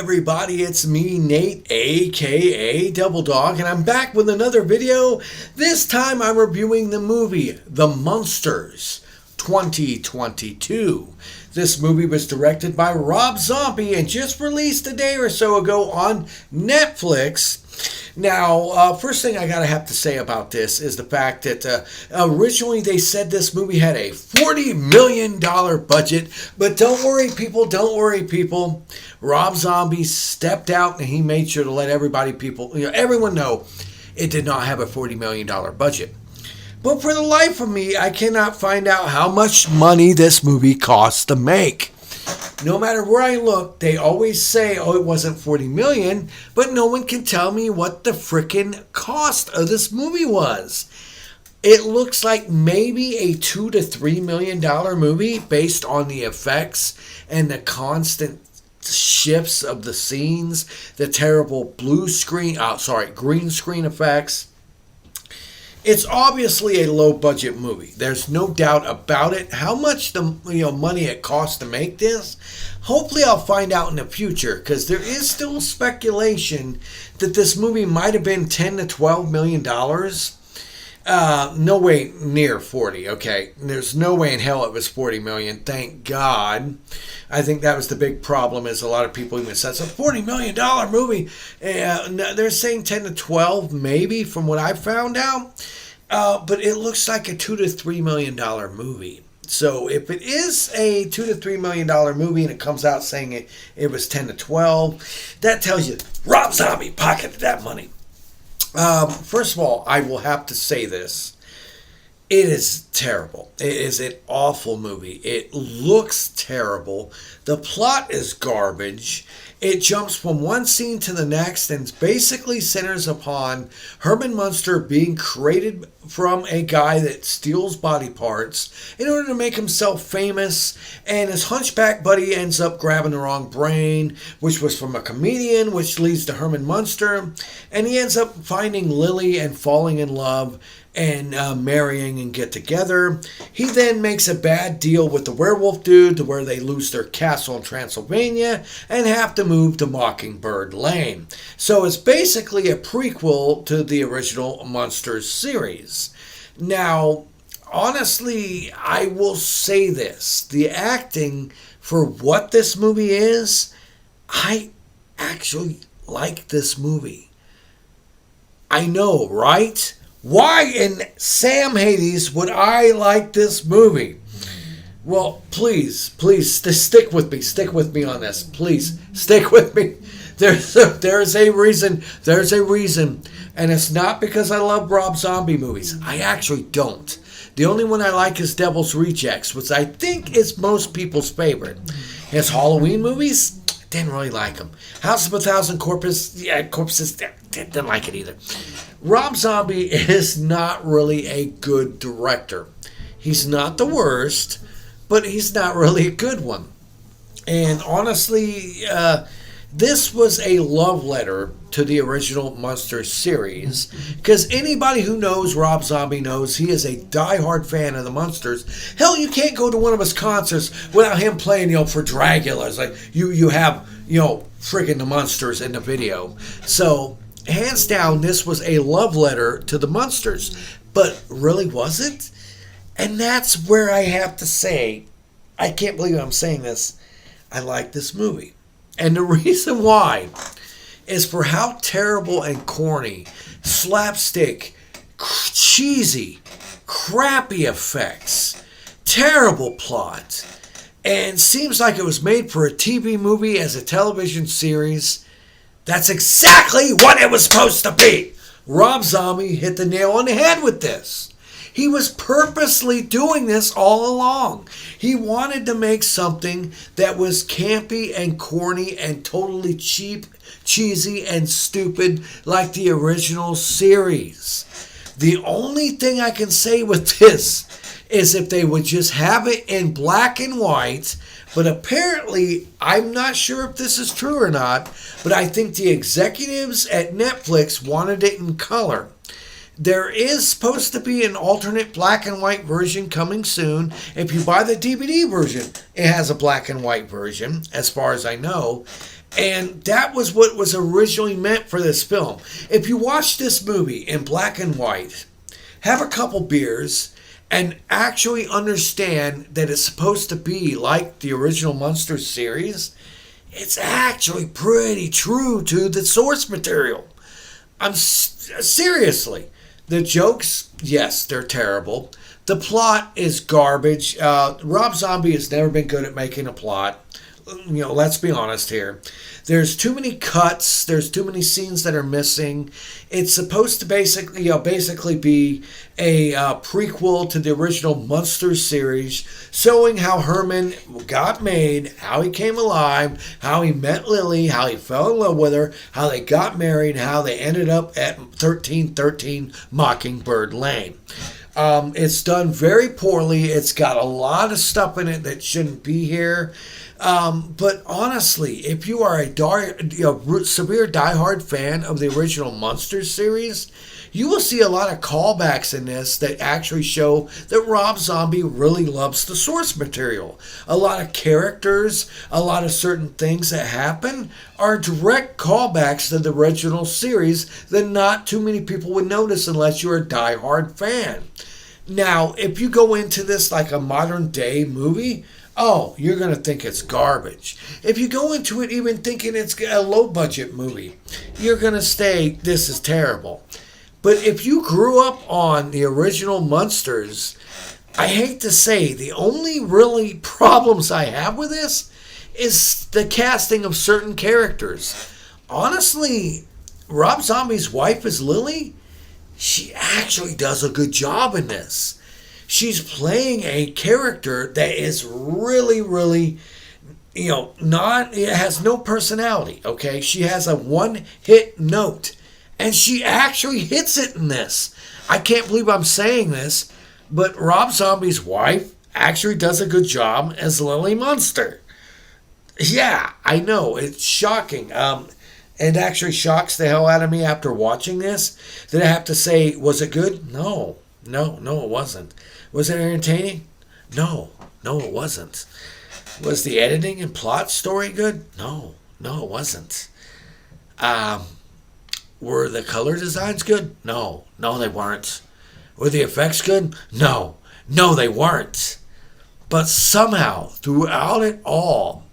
everybody, it's me, Nate, aka Double Dog, and I'm back with another video. This time I'm reviewing the movie The Munsters 2022. This movie was directed by Rob Zombie and just released a day or so ago on Netflix. Now, first thing I gotta have to say about this is the fact that originally they said this movie had a $40 million budget, but don't worry people, Rob Zombie stepped out and he made sure to let everyone know it did not have a $40 million budget. But for the life of me, I cannot find out how much money this movie costs to make. No matter where I look, they always say, oh, it wasn't $40 million, but no one can tell me what the frickin' cost of this movie was. It looks like maybe a $2 to $3 million movie based on the effects and the constant shifts of the scenes, the terrible green screen effects. It's obviously a low-budget movie. There's no doubt about it. How much money it costs to make this? Hopefully I'll find out in the future, because there is still speculation that this movie might have been $10 to $12 million. No way near 40, okay? There's no way in hell it was 40 million, thank God. I think that was the big problem, is a lot of people even said, it's a $40 million movie. They're saying 10 to 12, maybe, from what I found out. But it looks like a $2 to $3 million movie. So if it is a $2 to $3 million movie and it comes out saying it was 10 to 12, that tells you Rob Zombie pocketed that money. First of all, I will have to say this. It is terrible. It is an awful movie. It looks terrible. The plot is garbage. It jumps from one scene to the next and basically centers upon Herman Munster being created from a guy that steals body parts in order to make himself famous, and his hunchback buddy ends up grabbing the wrong brain, which was from a comedian, which leads to Herman Munster, and he ends up finding Lily and falling in love and marrying and get together. He then makes a bad deal with the werewolf dude to where they lose their castle in Transylvania and have to move to Mockingbird Lane. So it's basically a prequel to the original Munsters series. Now, honestly, I will say this. The acting for what this movie is, I actually like this movie. I know, right? Why in Sam Hades would I like this movie? Well, please, stick with me. Stick with me on this. Please, stick with me. There's a reason. There's a reason. And it's not because I love Rob Zombie movies. I actually don't. The only one I like is Devil's Rejects, which I think is most people's favorite. His Halloween movies, didn't really like them. House of a Thousand Corpses, didn't like it either. Rob Zombie is not really a good director. He's not the worst, but he's not really a good one. And honestly, this was a love letter to the original Munsters series, because anybody who knows Rob Zombie knows he is a diehard fan of the Munsters. Hell, you can't go to one of his concerts without him playing, for Dracula. It's like you have, friggin' the Munsters in the video. So, hands down, this was a love letter to the Munsters. But really, was it? And that's where I have to say, I can't believe I'm saying this, I like this movie. And the reason why is for how terrible and corny, slapstick, cheesy, crappy effects, terrible plot, and seems like it was made for a TV movie as a television series. That's exactly what it was supposed to be. Rob Zombie hit the nail on the head with this. He was purposely doing this all along. He wanted to make something that was campy and corny and totally cheap, cheesy, and stupid like the original series. The only thing I can say with this is if they would just have it in black and white, but apparently, I'm not sure if this is true or not, but I think the executives at Netflix wanted it in color. There is supposed to be an alternate black and white version coming soon. If you buy the DVD version, it has a black and white version, as far as I know. And that was what was originally meant for this film. If you watch this movie in black and white, have a couple beers, and actually understand that it's supposed to be like the original Munsters series, it's actually pretty true to the source material. Seriously. The jokes, yes, they're terrible. The plot is garbage. Rob Zombie has never been good at making a plot. Let's be honest here. There's too many cuts. There's too many scenes that are missing. It's supposed to basically be a prequel to the original Munsters series, showing how Herman got made, how he came alive, how he met Lily, how he fell in love with her, how they got married, how they ended up at 1313 Mockingbird Lane. It's done very poorly. It's got a lot of stuff in it that shouldn't be here. But honestly, if you are a severe diehard fan of the original Munsters series, you will see a lot of callbacks in this that actually show that Rob Zombie really loves the source material. A lot of characters, a lot of certain things that happen are direct callbacks to the original series that not too many people would notice unless you're a diehard fan. Now, if you go into this like a modern day movie, you're going to think it's garbage. If you go into it even thinking it's a low-budget movie, you're going to say, this is terrible. But if you grew up on the original Munsters, I hate to say, the only really problems I have with this is the casting of certain characters. Honestly, Rob Zombie's wife is Lily. She actually does a good job in this. She's playing a character that is really, really, it has no personality, okay? She has a one-hit note, and she actually hits it in this. I can't believe I'm saying this, but Rob Zombie's wife actually does a good job as Lily Munster. Yeah, I know, it's shocking. It actually shocks the hell out of me after watching this. Did I have to say, was it good? No, it wasn't. Was it entertaining? No, it wasn't. Was the editing and plot story good? No, it wasn't. Were the color designs good? No, they weren't. Were the effects good? No, they weren't. But somehow, throughout it all,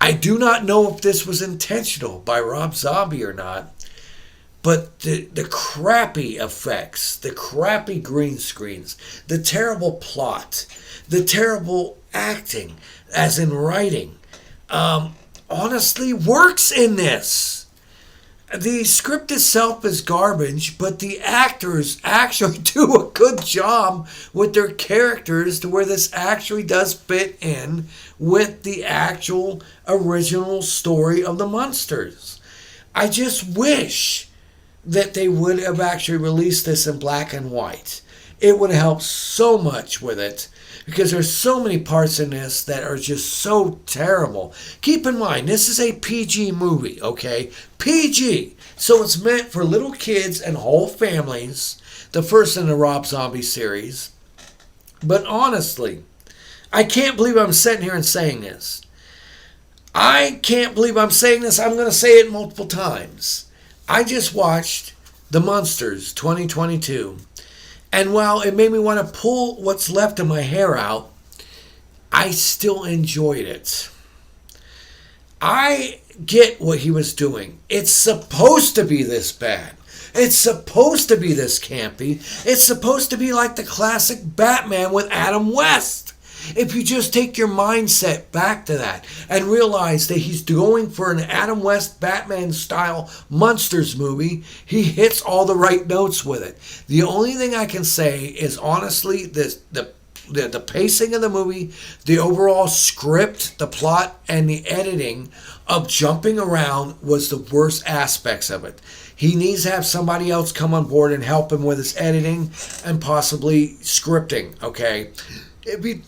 I do not know if this was intentional by Rob Zombie or not, but the crappy effects, the crappy green screens, the terrible plot, the terrible acting, as in writing, honestly works in this. The script itself is garbage, but the actors actually do a good job with their characters to where this actually does fit in with the actual original story of the Munsters. I just wish that they would have actually released this in black and white. It would help so much with it because there's so many parts in this that are just so terrible. Keep in mind, this is a PG movie, okay? PG. So it's meant for little kids and whole families, the first in the Rob Zombie series. But honestly, I can't believe I'm sitting here and saying this. I can't believe I'm saying this. I'm going to say it multiple times. I just watched The Munsters 2022. And while it made me want to pull what's left of my hair out, I still enjoyed it. I get what he was doing. It's supposed to be this bad. It's supposed to be this campy. It's supposed to be like the classic Batman with Adam West. If you just take your mindset back to that and realize that he's going for an Adam West Batman style Munsters movie, he hits all the right notes with it. The only thing I can say is honestly the pacing of the movie, the overall script, the plot, and the editing of jumping around was the worst aspects of it. He needs to have somebody else come on board and help him with his editing and possibly scripting, okay? If he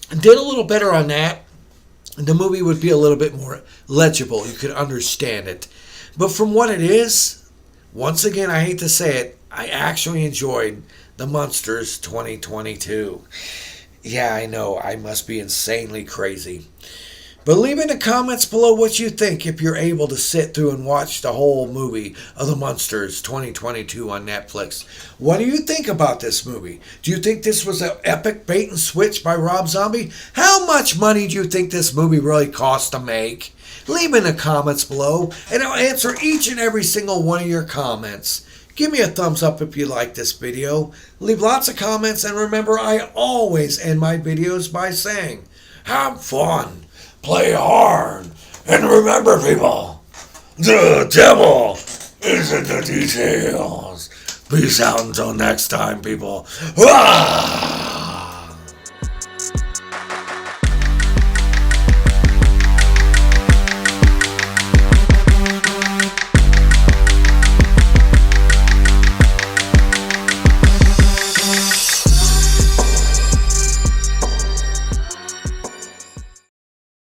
did a little better on that, the movie would be a little bit more legible. You could understand it. But from what it is, once again, I hate to say it, I actually enjoyed The Munsters 2022. Yeah, I know, I must be insanely crazy. But leave in the comments below what you think if you're able to sit through and watch the whole movie of The Munsters 2022 on Netflix. What do you think about this movie? Do you think this was an epic bait and switch by Rob Zombie? How much money do you think this movie really cost to make? Leave in the comments below, and I'll answer each and every single one of your comments. Give me a thumbs up if you like this video. Leave lots of comments, and remember, I always end my videos by saying, have fun, play hard, and remember, people, the devil is in the details. Peace out until next time, people. Ah!